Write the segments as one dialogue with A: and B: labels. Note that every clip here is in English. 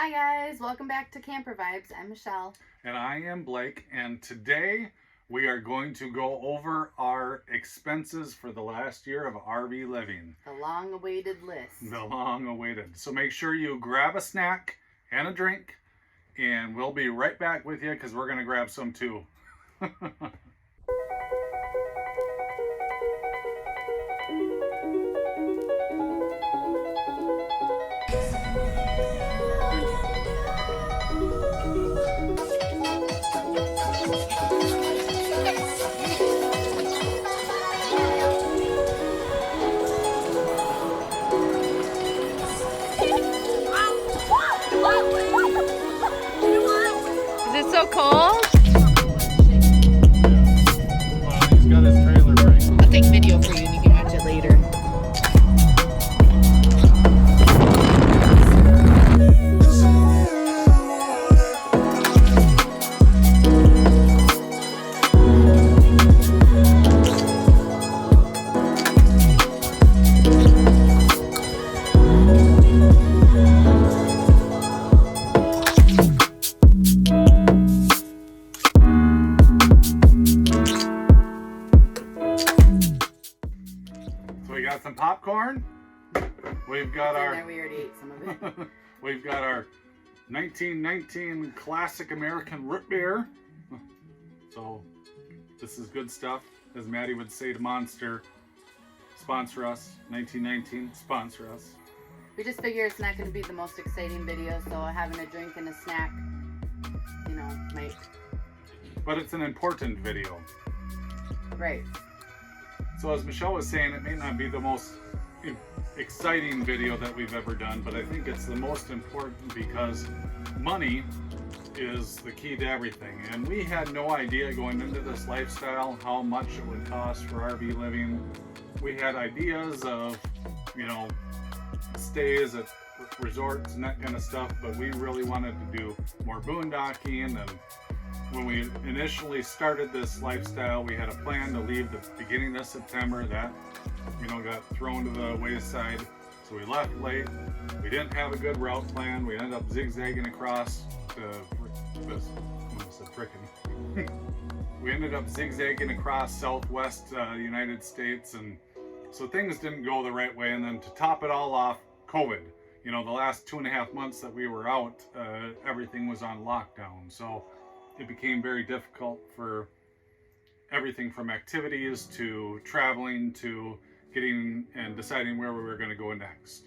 A: Hi guys, welcome back to Camper Vibes. I'm Michelle.
B: And I am Blake, and today we are going to go over our expenses for the last year of RV living.
A: The long-awaited list.
B: The long-awaited. So make sure you grab a snack and a drink, and we'll be right back with you because we're going to grab some too.
A: Is it so cold?
B: Well, he's got his trailer brake.
A: I'll take video for you and you can watch it later.
B: We got some popcorn. We've got our.
A: We already ate some of it.
B: We've got our 1919 classic American root beer. So this is good stuff, as Maddie would say to Monster. Sponsor us. 1919, sponsor us.
A: We just figure it's not going to be the most exciting video, so having a drink and a snack, you know, might.
B: But it's an important video.
A: Right.
B: So as Michelle was saying, it may not be the most exciting video that we've ever done, but I think it's the most important because money is the key to everything. And we had no idea going into this lifestyle how much it would cost for RV living. We had ideas of, you know, stays at resorts and that kind of stuff, but we really wanted to do more boondocking. And when we initially started this lifestyle, we had a plan to leave the beginning of September. That, you know, got thrown to the wayside. So we left late. We didn't have a good route plan. We ended up zigzagging across we ended up zigzagging across Southwest United States, and so things didn't go the right way. And then to top it all off, COVID. You know, the last 2.5 months that we were out, everything was on lockdown. So it became very difficult for everything from activities to traveling to getting and deciding where we were going to go next.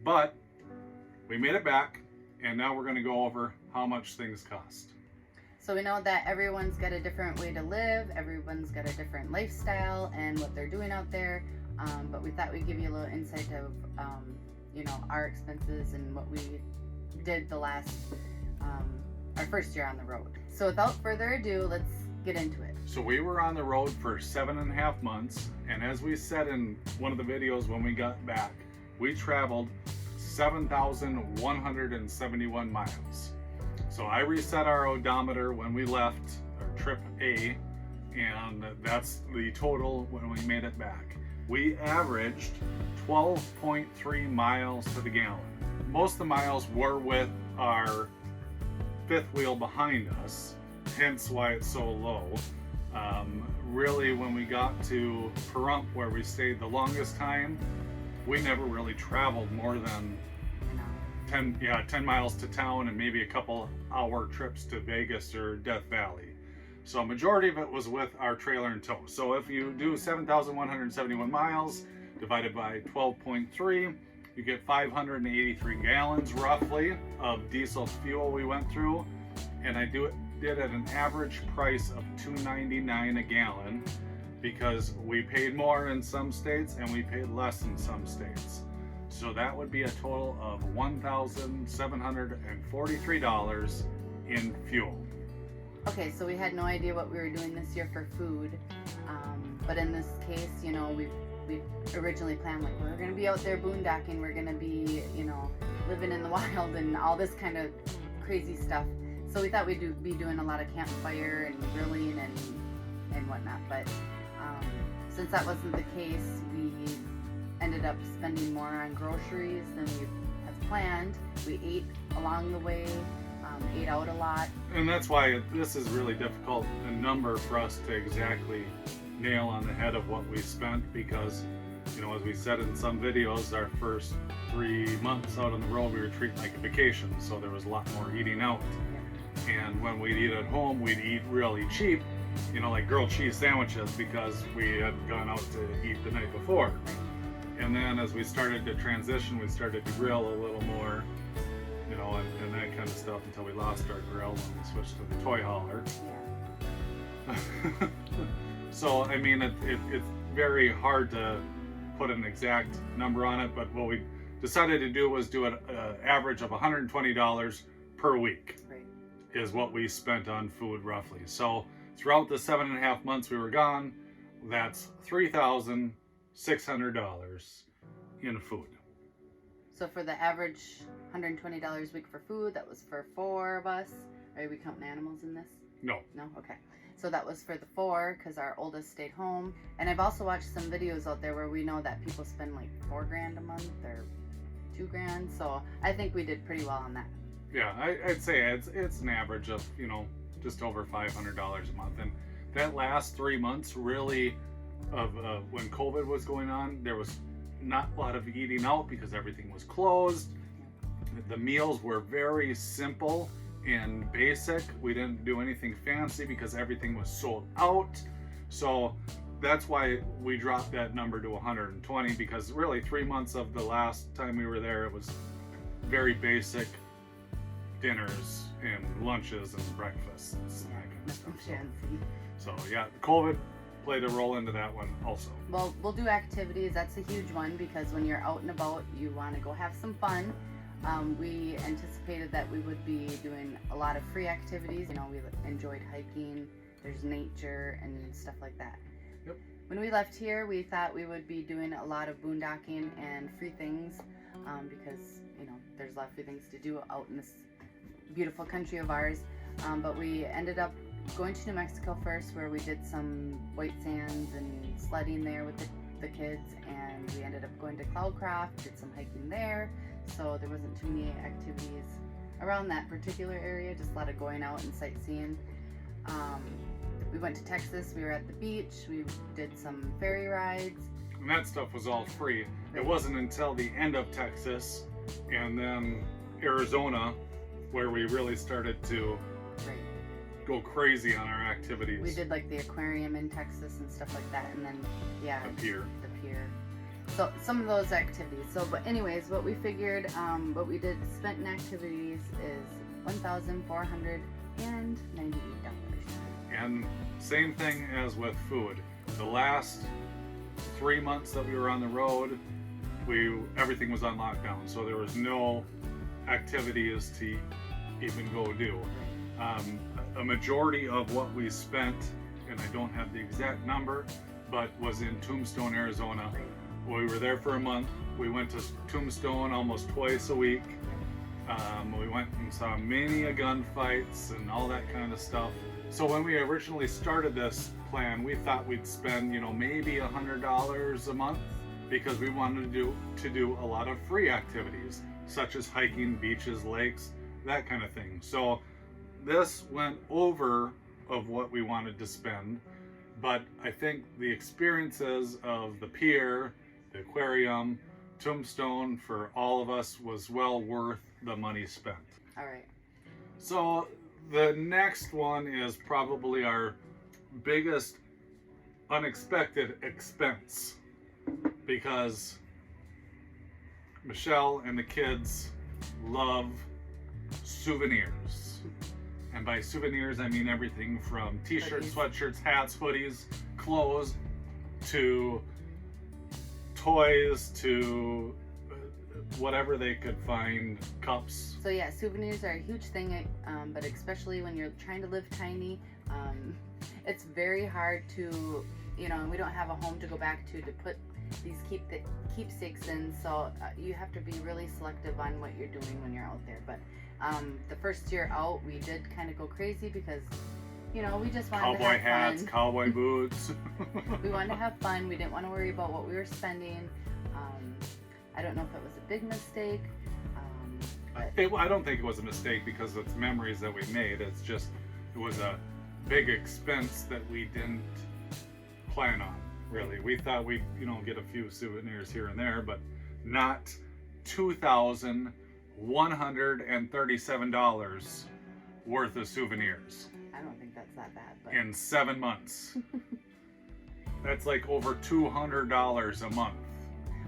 B: But we made it back, and now we're going to go over how much things cost.
A: So we know that everyone's got a different way to live, everyone's got a different lifestyle and what they're doing out there, but we thought we'd give you a little insight of, you know, our expenses and what we did the last, our first year on the road. So without further ado, let's get into it.
B: So we were on the road for 7.5 months, and as we said in one of the videos when we got back, we traveled 7,171 miles. So I reset our odometer when we left our trip A, and that's the total when we made it back. We averaged 12.3 miles to the gallon. Most of the miles were with our fifth wheel behind us, hence why it's so low. Really, when we got to Pahrump, where we stayed the longest time, we never really traveled more than 10 miles to town and maybe a couple hour trips to Vegas or Death Valley. So a majority of it was with our trailer in tow. So if you do 7,171 miles divided by 12.3, you get 583 gallons roughly of diesel fuel we went through. And I did at an average price of $2.99 a gallon because we paid more in some states and we paid less in some states. So that would be a total of $1,743 in fuel.
A: Okay, so we had no idea what we were doing this year for food, but in this case, you know, we originally planned like we're gonna be out there boondocking, we're gonna be, you know, living in the wild and all this kind of crazy stuff. So we thought we'd be doing a lot of campfire and grilling and whatnot, but since that wasn't the case, we ended up spending more on groceries than we have planned. We ate along the way, ate out a lot.
B: And that's why this is really difficult a number for us to exactly nail on the head of what we spent, because, you know, as we said in some videos, our first 3 months out on the road we were treating like a vacation, so there was a lot more eating out. And when we'd eat at home, we'd eat really cheap, you know, like grilled cheese sandwiches, because we had gone out to eat the night before. And then as we started to transition, we started to grill a little more, you know, and that kind of stuff, until we lost our grill and we switched to the toy hauler. So, I mean, it's very hard to put an exact number on it, but what we decided to do was do an average of $120 per week.
A: Right.
B: Is what we spent on food roughly. So throughout the 7.5 months we were gone, that's $3,600 in food.
A: So for the average $120 a week for food, that was for 4 of us. Are we counting animals in this?
B: No.
A: No? Okay. So that was for the 4, because our oldest stayed home. And I've also watched some videos out there where we know that people spend like $4,000 a month or $2,000. So I think we did pretty well on that.
B: Yeah, I'd say it's an average of, you know, just over $500 a month. And that last 3 months really of when COVID was going on, there was not a lot of eating out because everything was closed. The meals were very simple and basic. We didn't do anything fancy because everything was sold out. So that's why we dropped that number to 120, because really 3 months of the last time we were there, it was very basic dinners and lunches and breakfasts and that kind of stuff. So yeah, COVID played a role into that one also.
A: Well, we'll do activities. That's a huge one, because when you're out and about, you want to go have some fun. We anticipated that we would be doing a lot of free activities. You know, we enjoyed hiking, there's nature and stuff like that.
B: Yep.
A: When we left here, we thought we would be doing a lot of boondocking and free things, because, you know, there's a lot of free things to do out in this beautiful country of ours. But we ended up going to New Mexico first, where we did some white sands and sledding there with the kids, and we ended up going to Cloudcroft, did some hiking there. So there wasn't too many activities around that particular area, just a lot of going out and sightseeing. We went to Texas, we were at the beach, we did some ferry rides.
B: And that stuff was all free. It wasn't until the end of Texas and then Arizona where we really started to go crazy on our activities.
A: We did like the aquarium in Texas and stuff like that, and then
B: The pier.
A: So some of those activities. So, but anyways, what we figured, what we did spent in activities is $1,498.
B: And same thing as with food. The last 3 months that we were on the road, everything was on lockdown, so there was no activities to even go do. A majority of what we spent, and I don't have the exact number, but was in Tombstone, Arizona. We were there for a month. We went to Tombstone almost twice a week. We went and saw many gunfights and all that kind of stuff. So when we originally started this plan, we thought we'd spend, you know, maybe $100 a month, because we wanted to do a lot of free activities, such as hiking, beaches, lakes, that kind of thing. So this went over of what we wanted to spend, but I think the experiences of the pier, the aquarium, Tombstone, for all of us was well worth the money spent.
A: All right.
B: So the next one is probably our biggest unexpected expense, because Michelle and the kids love souvenirs. And by souvenirs, I mean everything from t-shirts, sweatshirts, hats, hoodies, clothes, to toys, to whatever they could find, cups.
A: So yeah, souvenirs are a huge thing, but especially when you're trying to live tiny, it's very hard to, you know, we don't have a home to go back to put these keepsakes in, so you have to be really selective on what you're doing when you're out there. But the first year out, we did kind of go crazy because, you know, we just wanted to have
B: cowboy hats,
A: fun.
B: cowboy boots.
A: We wanted to have fun. We didn't want to worry about what we were spending. I don't know if it was a big mistake. but
B: I don't think it was a mistake because it's memories that we made. It's just, it was a big expense that we didn't plan on, really. We thought we'd, get a few souvenirs here and there, but not $2,137 worth of souvenirs
A: I don't think that's that bad. But
B: in 7 months. That's like over $200 a month.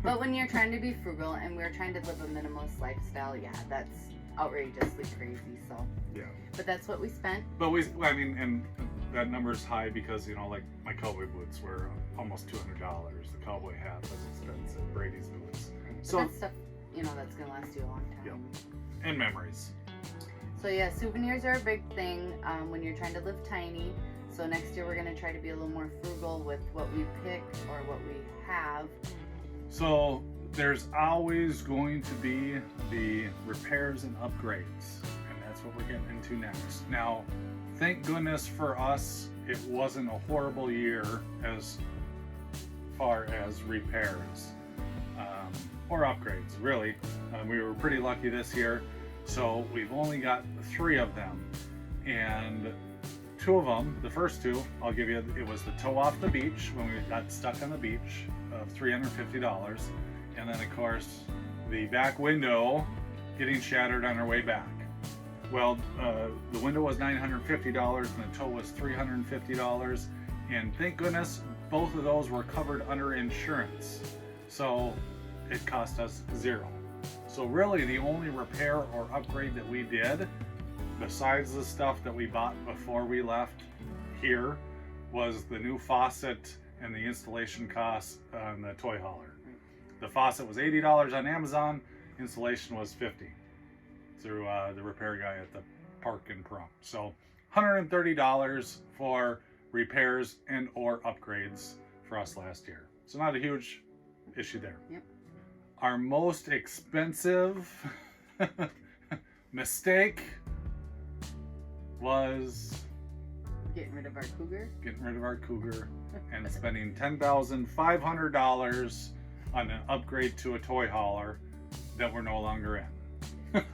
A: But when you're trying to be frugal and we're trying to live a minimalist lifestyle, yeah, that's outrageously crazy. So
B: Yeah.
A: but that's what we spent.
B: But and that number's high because, like my cowboy boots were almost $200. The cowboy hat was expensive. Brady's boots.
A: But
B: So,
A: that's stuff, that's gonna last you a long time.
B: Yep. And memories.
A: So yeah, souvenirs are a big thing when you're trying to live tiny. So next year we're gonna try to be a little more frugal with what we pick or what we have.
B: So there's always going to be the repairs and upgrades, and that's what we're getting into next. Now, thank goodness for us, it wasn't a horrible year as far as repairs or upgrades, really. We were pretty lucky this year, so we've only got 3 of them, and 2 of them, the first 2, I'll give you, it was the tow off the beach when we got stuck on the beach of $350, and then of course the back window getting shattered on our way back. Well, the window was $950 and the tow was $350, and thank goodness both of those were covered under insurance, so it cost us 0. So really the only repair or upgrade that we did, besides the stuff that we bought before we left here, was the new faucet and the installation costs on the toy hauler. The faucet was $80 on Amazon, installation was $50 through the repair guy at the park in Pahrump. So $130 for repairs and or upgrades for us last year. So not a huge issue there.
A: Yep.
B: Our most expensive mistake was
A: Getting rid of our Cougar.
B: And spending $10,500 on an upgrade to a toy hauler that we're no longer in.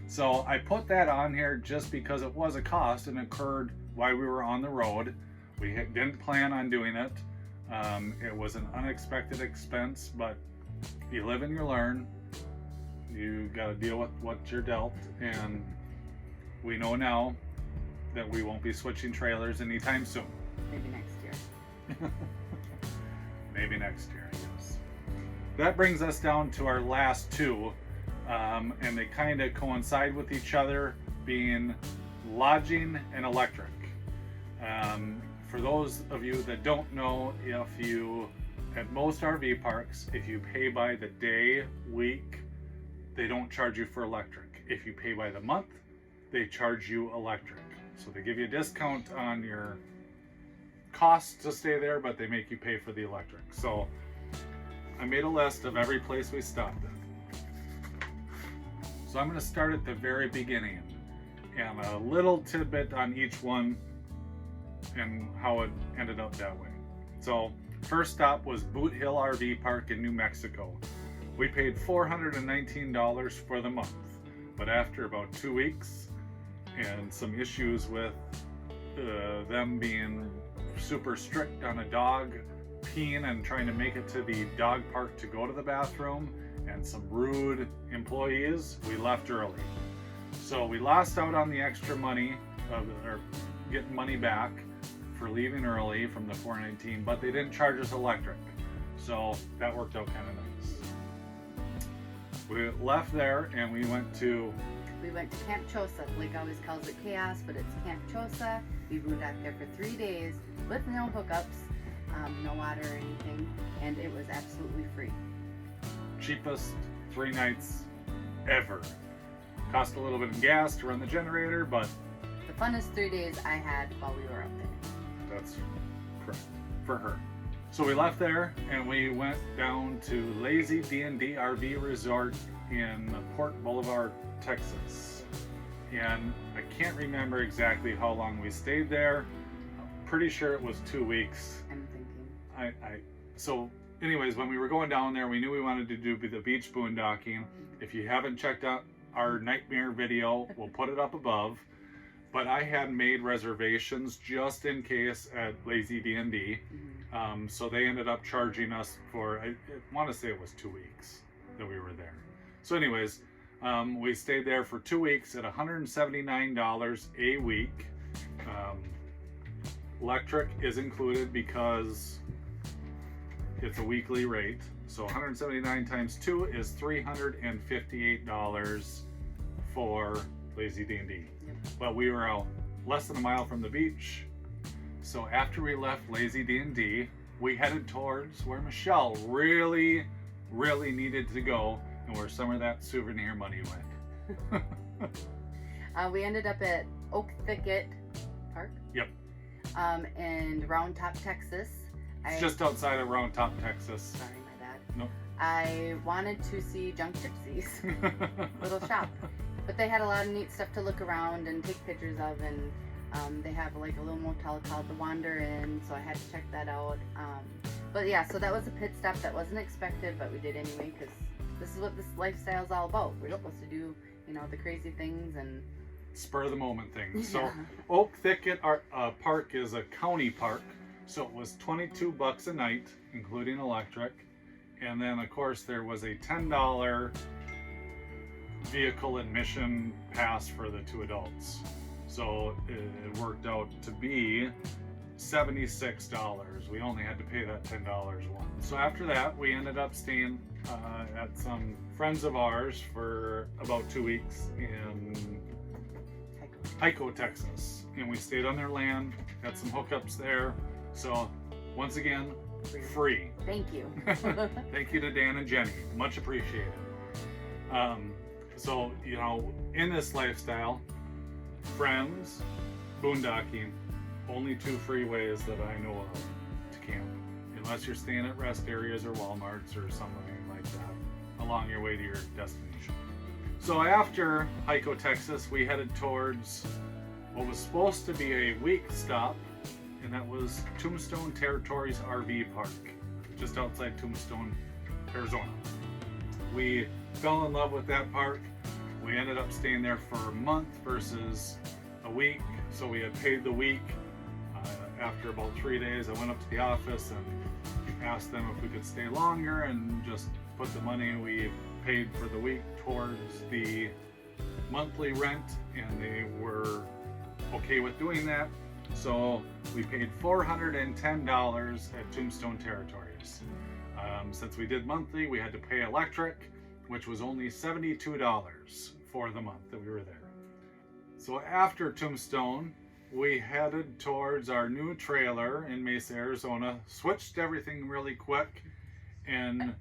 B: So I put that on here just because it was a cost and occurred while we were on the road. We didn't plan on doing it. It was an unexpected expense, but you live and you learn. You got to deal with what you're dealt, and we know now that we won't be switching trailers anytime soon.
A: Maybe next year.
B: Maybe next year, I guess. That brings us down to our last 2, and they kind of coincide with each other, being lodging and electric. For those of you that don't know, at most RV parks, if you pay by the day, week, they don't charge you for electric. If you pay by the month, they charge you electric. So they give you a discount on your cost to stay there, but they make you pay for the electric. So I made a list of every place we stopped at. So I'm going to start at the very beginning and a little tidbit on each one and how it ended up that way. So first stop was Boot Hill RV Park in New Mexico. We paid $419 for the month, but after about 2 weeks and some issues with them being super strict on a dog peeing and trying to make it to the dog park to go to the bathroom, and some rude employees, we left early. So we lost out on the extra money, or getting money back for leaving early from the $419, but they didn't charge us electric. So that worked out kind of nice. We left there and we went to
A: Camp Chosa. Blake always calls it Chaos, but it's Camp Chosa. We boonddocked there for 3 days with no hookups, no water or anything, and it was absolutely free.
B: Cheapest 3 nights ever. Cost a little bit of gas to run the generator, but
A: The funnest 3 days I had while we were up there.
B: that's correct for her. So we left there and we went down to Lazy D&D RV Resort in Port Boulevard, Texas. And I can't remember exactly how long we stayed there. I'm pretty sure it was 2 weeks.
A: I'm thinking.
B: So anyways, when we were going down there, we knew we wanted to do the beach boondocking. If you haven't checked out our nightmare video, we'll put it up above. But I had made reservations just in case at Lazy D&D. So they ended up charging us for, I want to say it was 2 weeks that we were there. So anyways, we stayed there for 2 weeks at $179 a week. Electric is included because it's a weekly rate. So 179 times 2 is $358 for Lazy D&D. But we were out less than a mile from the beach. So after we left Lazy D&D, we headed towards where Michelle really needed to go and where some of that souvenir money went.
A: We ended up at Oak Thicket Park.
B: Yep.
A: In Round Top, Texas.
B: It's just outside of Round Top, Texas.
A: Sorry, my bad.
B: Nope.
A: I wanted to see Junk Gypsies, little shop. But they had a lot of neat stuff to look around and take pictures of, and they have like a little motel called the Wander Inn, so I had to check that out. But yeah, so that was a pit stop that wasn't expected, but we did anyway, because this is what this lifestyle is all about. We're supposed to do, you know, the crazy things and
B: spur of the moment things.
A: Yeah.
B: So Oak Thicket Park is a county park, so it was $22 a night, including electric. And then of course there was a $10 vehicle admission pass for the 2 adults. So it worked out to be $76. We only had to pay that $10 once. So after that, we ended up staying at some friends of ours for about 2 weeks in Hico, Texas. And we stayed on their land, had some hookups there. So once again, free.
A: Thank you.
B: Thank you to Dan and Jenny. Much appreciated. So, you know, in this lifestyle, friends, boondocking, only 2 freeways that I know of to camp. Unless you're staying at rest areas or Walmarts or something like that along your way to your destination. So after Hico, Texas, we headed towards what was supposed to be a week stop, and that was Tombstone Territories RV Park, just outside Tombstone, Arizona. We fell in love with that park. We ended up staying there for a month versus a week, so we had paid the week. After about 3 days, I went up to the office and asked them if we could stay longer and just put the money we paid for the week towards the monthly rent, and they were okay with doing that. So we paid $410 at Tombstone Territories. Since we did monthly, we had to pay electric, which was only $72 for the month that we were there. So after Tombstone, we headed towards our new trailer in Mesa, Arizona, switched everything really quick, and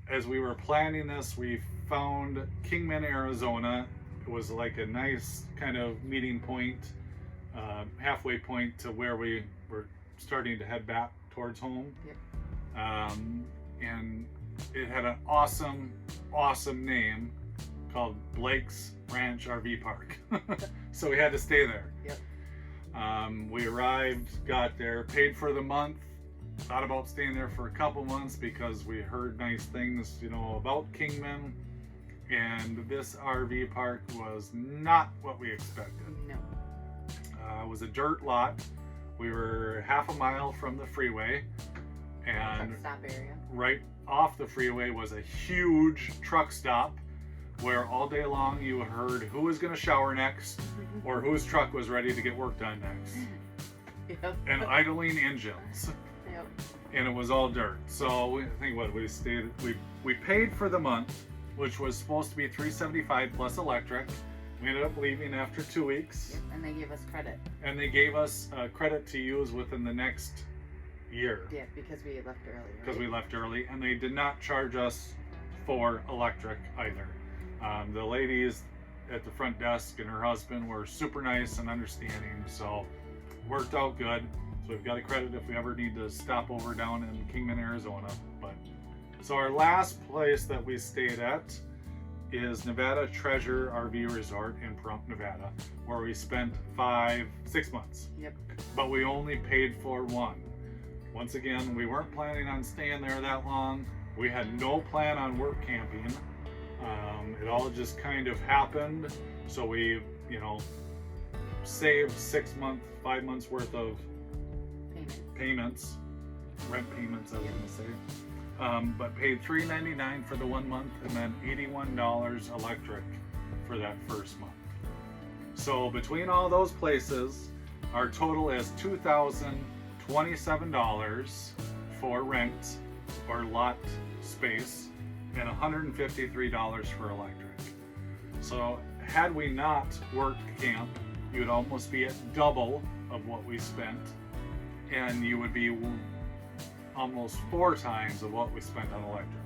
B: as we were planning this, we found Kingman, Arizona. It was like a nice kind of meeting point, halfway point to where we were starting to head back towards home.
A: Yep.
B: And it had an awesome name called Blake's Ranch RV Park. So we had to stay there.
A: Yep.
B: We arrived, got there, paid for the month, thought about staying there for a couple months because we heard nice things, you know, about Kingman, and this RV park was not what we expected.
A: No.
B: It was a dirt lot. We were half a mile from the freeway, and
A: Truck stop area.
B: right off the freeway was a huge truck stop where all day long you heard who was going to shower next or whose truck was ready to get work done next.
A: Yep.
B: And idling engines.
A: Yep.
B: And it was all dirt. So I think what we paid for the month, which was supposed to be $375 plus electric. We ended up leaving after 2 weeks.
A: Yep. And they gave us credit.
B: And they gave us credit to use within the next year.
A: Yeah, because we left early. Right?
B: Because we left early, and they did not charge us for electric either. The ladies at the front desk and her husband were super nice and understanding, so worked out good. So we've got a credit if we ever need to stop over down in Kingman, Arizona. But so our last place that we stayed at is Nevada Treasure RV Resort in Pahrump, Nevada, where we spent 6 months.
A: Yep.
B: But we only paid for one Once again, we weren't planning on staying there that long. We had no plan on work camping. It all just kind of happened. So we, you know, saved 5 months worth of payments, rent payments, I was gonna say. But paid $3.99 for the 1 month and then $81 electric for that first month. So between all those places, our total is $2,027 for rent or lot space and $153 for electric. So had we not worked camp, you'd almost be at double of what we spent, and you would be almost 4 times of what we spent on electric.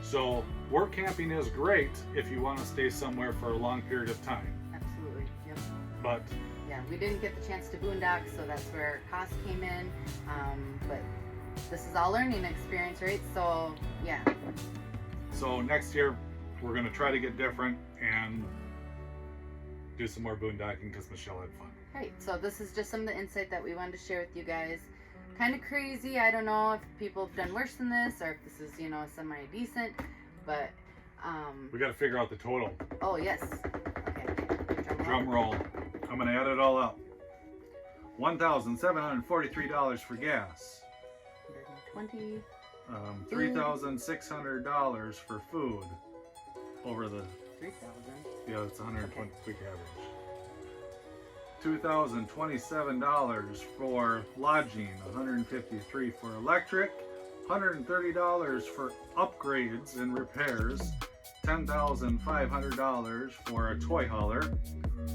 B: So work camping is great if you want to stay somewhere for a long period of time.
A: Absolutely, yep.
B: But
A: yeah, we didn't get the chance to boondock, so that's where cost came in. But this is all learning experience, right? So yeah.
B: So next year we're going to try to get different and do some more boondocking because Michelle had fun.
A: Right, so this is just some of the insight that we wanted to share with you guys. Kind of crazy. I don't know if people have done worse than this or if this is, you know, semi-decent, but
B: we got to figure out the total.
A: Oh yes. Okay.
B: Drum roll. I'm going to add it all up. $1,743 for gas.
A: 120.
B: $3,600 for food over the
A: 3,000.
B: Yeah, that's 120 quick average. $2,027 for lodging, $153 for electric, $130 for upgrades and repairs, $10,500 for a toy hauler,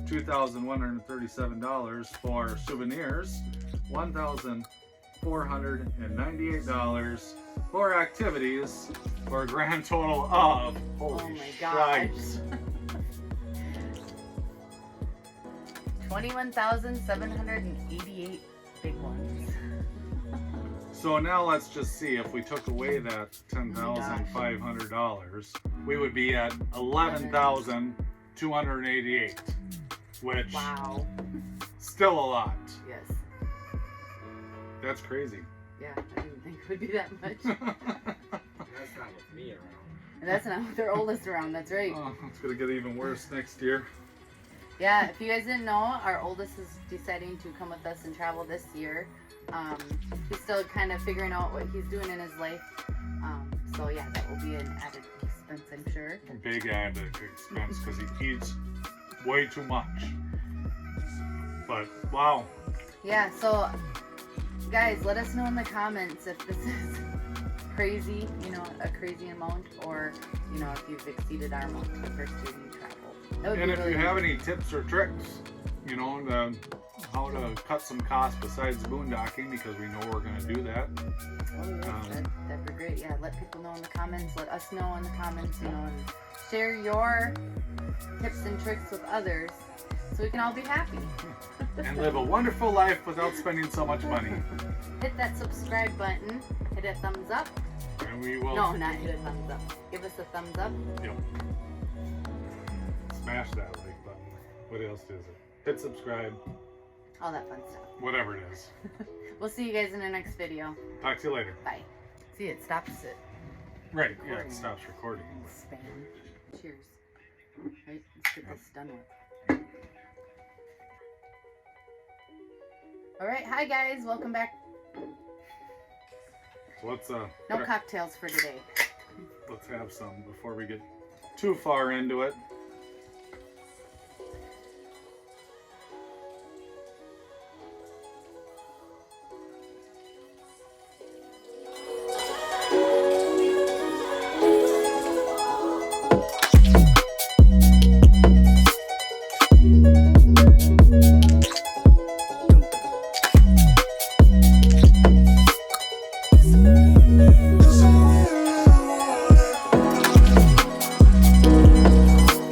B: $2,137 for souvenirs, $1,498 for activities, for a grand total of, holy stripes,
A: $21,788 big ones.
B: So now let's just see, if we took away that $10,500, we would be at $11,288, which
A: wow,
B: still a lot.
A: Yes.
B: That's crazy.
A: Yeah, I didn't think it would be that much.
C: That's not with me around.
A: And that's not with their oldest around, that's right.
B: Oh, it's gonna get even worse next year.
A: Yeah, if you guys didn't know, our oldest is deciding to come with us and travel this year. He's still kind of figuring out what he's doing in his life. So yeah, that will be an added expense, I'm sure.
B: A big added expense because he eats way too much. But wow.
A: Yeah, so guys, let us know in the comments if this is crazy, you know, a crazy amount, or you know, if you've exceeded our amount for the first year you travel.
B: And if you have any tips or tricks, you know, how to cut some costs besides boondocking, because we know we're going to do that.
A: Oh yes, that'd be great. Yeah, let people know in the comments. Let us know in the comments, you know, and share your tips and tricks with others, so we can all be happy.
B: And live a wonderful life without spending so much money.
A: Hit that subscribe button. Hit a thumbs up.
B: And we will.
A: No, not hit a thumbs up. Give us a thumbs up.
B: Yep. Smash that like button. What else is it? Hit subscribe.
A: All that fun stuff.
B: Whatever it is.
A: We'll see you guys in the next video.
B: Talk to you later.
A: Bye. See, it stops it.
B: Right. Yeah, it stops recording.
A: Spam. Cheers. Right, let's get this done with. Alright, hi guys, welcome back.
B: So let's
A: No cocktails for today.
B: let's have some before we get too far into it.